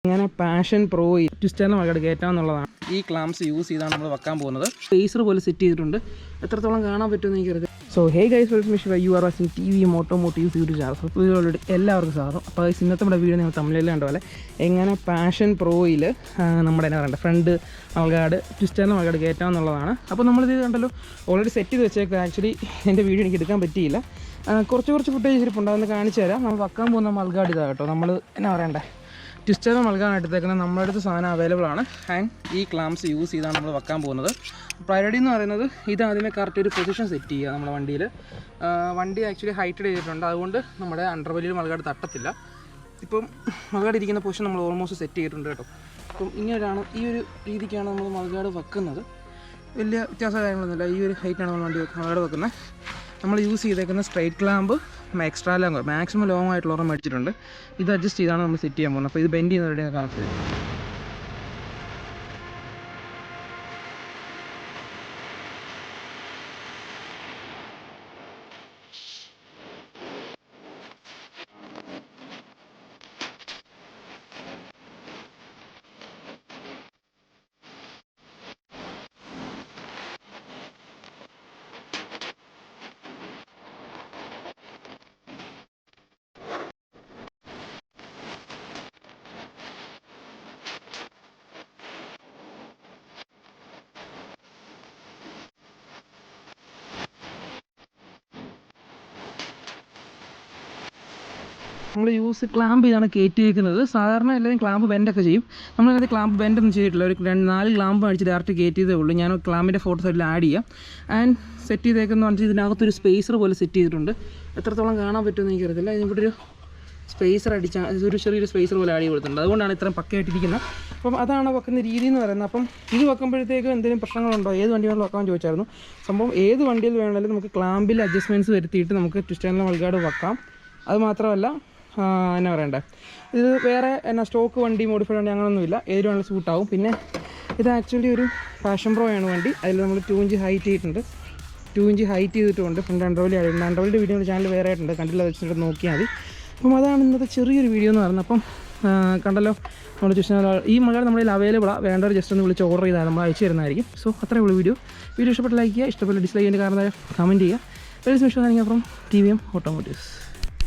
അങ്ങനെ passion pro ട്വിസ്റ്ററിന് മകട് കയറ്റാമെന്നുള്ളതാണ്. ഈ clams use ചെയ്താണ് നമ്മൾ വെക്കാൻ പോകുന്നത്. ഫേസർ പോലെ സെറ്റ് ചെയ്തിട്ടുണ്ട്. എത്രത്തോളം കാണാൻ പറ്റുമെന്ന് എനിക്കറിയാം. So hey guys, welcome to you are watching T V motomotive YouTube channel. അപ്പോൾ ഇതിലോട്ട് എല്ലാവർക്കും സ്വാഗതം. അപ്പോൾ ഇന്നത്തെ നമ്മുടെ വീഡിയോ നിങ്ങൾ തമിഴിൽ കണ്ട പോലെ എങ്ങനെ പാഷൻ പ്രോയിൽ നമ്മുടെ എന്നാ പറയണ്ട ഫ്രണ്ട് മൾഗാർഡ് ട്വിസ്റ്ററിന് മൾഗാർഡ് കയറ്റാമെന്നുള്ളതാണ്. അപ്പോൾ നമ്മളിത് കണ്ടല്ലോ ഓൾറെഡി സെറ്റ് ചെയ്ത് വെച്ചേക്കാം. ആക്ച്വലി എൻ്റെ വീഡിയോ എനിക്ക് എടുക്കാൻ പറ്റിയില്ല. കുറച്ച് ഫുട്ടേജ് ഇരിപ്പുണ്ട്, അതൊന്ന് കാണിച്ചു തരാം. നമ്മൾ വെക്കാൻ പോകുന്ന മൾഗാർഡ് ഇതാണ് കേട്ടോ. നമ്മൾ എന്നാ പറയണ്ടേ ട്വിസ്റ്റർ നൽകാൻ എടുത്തേക്കുന്നത് നമ്മുടെ അടുത്ത് സാധനം അവൈലബിൾ ആണ്. ആൻഡ് ഈ ക്ലാംസ് യൂസ് ചെയ്താണ് നമ്മൾ വെക്കാൻ പോകുന്നത്. പ്രയോറിറ്റി എന്ന് പറയുന്നത് ഇത് ആദ്യമേ കറക്റ്റ് ഒരു പൊസിഷൻ സെറ്റ് ചെയ്യുക. നമ്മുടെ വണ്ടിയിൽ വണ്ടി ആക്ച്വലി ഹൈറ്റഡ് ചെയ്തിട്ടുണ്ട്, അതുകൊണ്ട് നമ്മുടെ അണ്ടർവെല്ലിൽ മൾഗാർഡ് തട്ടത്തില്ല. ഇപ്പം മൾഗാർഡ് ഇരിക്കുന്ന പൊസിഷൻ നമ്മൾ ഓൾമോസ്റ്റ് സെറ്റ് ചെയ്തിട്ടുണ്ട് കേട്ടോ. അപ്പം ഇങ്ങനെയാണ്, ഈ ഒരു രീതിക്കാണ് നമ്മൾ മൾഗാർഡ് വെക്കുന്നത്. വലിയ വ്യത്യാസ കാര്യങ്ങളൊന്നുമില്ല. ഈ ഒരു ഹൈറ്റാണ് നമ്മൾ മൾഗാർഡ് വെക്കുന്നത്. നമ്മൾ യൂസ് ചെയ്തേക്കുന്ന straight clamp extra long maximum long ആയിട്ടുള്ള ഒരെണ്ണം മേടിച്ചിട്ടുണ്ട്. ഇത് അഡ്ജസ്റ്റ് ചെയ്താണ് നമ്മൾ സെറ്റ് ചെയ്യാൻ പോകുന്നത്. അപ്പോൾ ഇത് ബെൻഡ് ചെയ്യുന്നവരുടെ കാണിച്ചത്. നമ്മൾ യൂസ് ക്ലാമ്പ് ചെയ്താണ് കയറ്റി വയ്ക്കുന്നത്. സാധാരണ എല്ലാവരും ക്ലാമ്പ് ബെൻഡൊക്കെ ചെയ്യും. നമ്മളത് ക്ലാമ്പ് ബെൻഡൊന്നും ചെയ്തിട്ടില്ല. ഒരു 4 ക്ലാമ്പ് അടിച്ച് ഡയറക്റ്റ് കയറ്റിയതേ ഉള്ളൂ. ഞാൻ ക്ലാമ്പിൻ്റെ ഫോട്ടോ സൈഡിൽ ആഡ് ചെയ്യാം. ആൻഡ് സെറ്റ് ചെയ്തേക്കെന്ന് പറഞ്ഞാൽ ഇതിനകത്തൊരു സ്പേസർ പോലെ സെറ്റ് ചെയ്തിട്ടുണ്ട്. എത്രത്തോളം കാണാൻ പറ്റുമെന്ന് എനിക്കറിയത്തില്ല. ഇവിടെ ഒരു സ്പേസർ അടിച്ചാൽ ഒരു ചെറിയൊരു സ്പേസർ പോലെ ആഡ് കൊടുത്തിട്ടുണ്ട്. അതുകൊണ്ടാണ് ഇത്രയും പക്കയായിട്ടിരിക്കുന്നത്. അപ്പം അതാണ് വെക്കുന്ന രീതി എന്ന് പറയുന്നത്. അപ്പം ഇത് വെക്കുമ്പോഴത്തേക്കും എന്തെങ്കിലും പ്രശ്നങ്ങളുണ്ടോ, ഏത് വണ്ടി വേണമെങ്കിലും വെക്കാൻ ചോദിച്ചായിരുന്നു. സംഭവം ഏത് വണ്ടിയിൽ വേണമെങ്കിലും നമുക്ക് ക്ലാമ്പിൽ അഡ്ജസ്റ്റ്മെൻറ്റ്സ് വരുത്തിയിട്ട് നമുക്ക് ട്വിസ്റ്ററിൻ്റെ മൾഗാർഡ് വെക്കാം. അത് മാത്രമല്ല എന്നാ പറയണ്ടേ, ഇത് വേറെ എന്നാ സ്റ്റോക്ക് വണ്ടി മോഡിഫൈഡ് വണ്ടി അങ്ങനെയൊന്നുമില്ല, ഏത് വേണമെങ്കിലും സൂട്ടാവും. പിന്നെ ഇത് ആക്ച്വലി ഒരു പാഷൻ പ്രോ ആണ് വണ്ടി. അതിൽ നമ്മൾ 2 ഇഞ്ച് ഹൈറ്റ് ചെയ്തിട്ടുണ്ട്. 2 ഇഞ്ച് ഹൈറ്റ് ചെയ്തിട്ടുണ്ട്. ഫ്രണ്ട് അണ്ടർവെല്ലി ആയിട്ടുണ്ട്. അണ്ടർവെല്ലിൻ്റെ വീഡിയോ ചാനൽ വേറെ ആയിട്ടുണ്ട്, കണ്ടില്ല, വെച്ചിട്ട് നോക്കിയാൽ മതി. അപ്പം അതാണ് ഇന്നത്തെ ചെറിയൊരു വീഡിയോ എന്ന് പറയുന്നത്. അപ്പം കണ്ടല്ലോ നമ്മൾ ട്വിസ്റ്റർ ഈ മൾഗാർഡ് നമ്മുടെ കയ്യിൽ അവൈലബിളാണ്. വേണ്ടവർ ജസ്റ്റ് ഒന്ന് വിളിച്ച് ഓർഡർ ചെയ്താൽ നമ്മൾ അയച്ചു തരുന്നതായിരിക്കും. സോ അത്രയേ ഉള്ളൂ വീഡിയോ. വീഡിയോ ഇഷ്ടപ്പെട്ട ലൈക്ക് ചെയ്യുക, ഇഷ്ടപ്പെട്ട ഡിസ്ലൈക്ക് ചെയ്യുന്ന കാരണം കമൻറ്റ് ചെയ്യുക. From T V M automotives.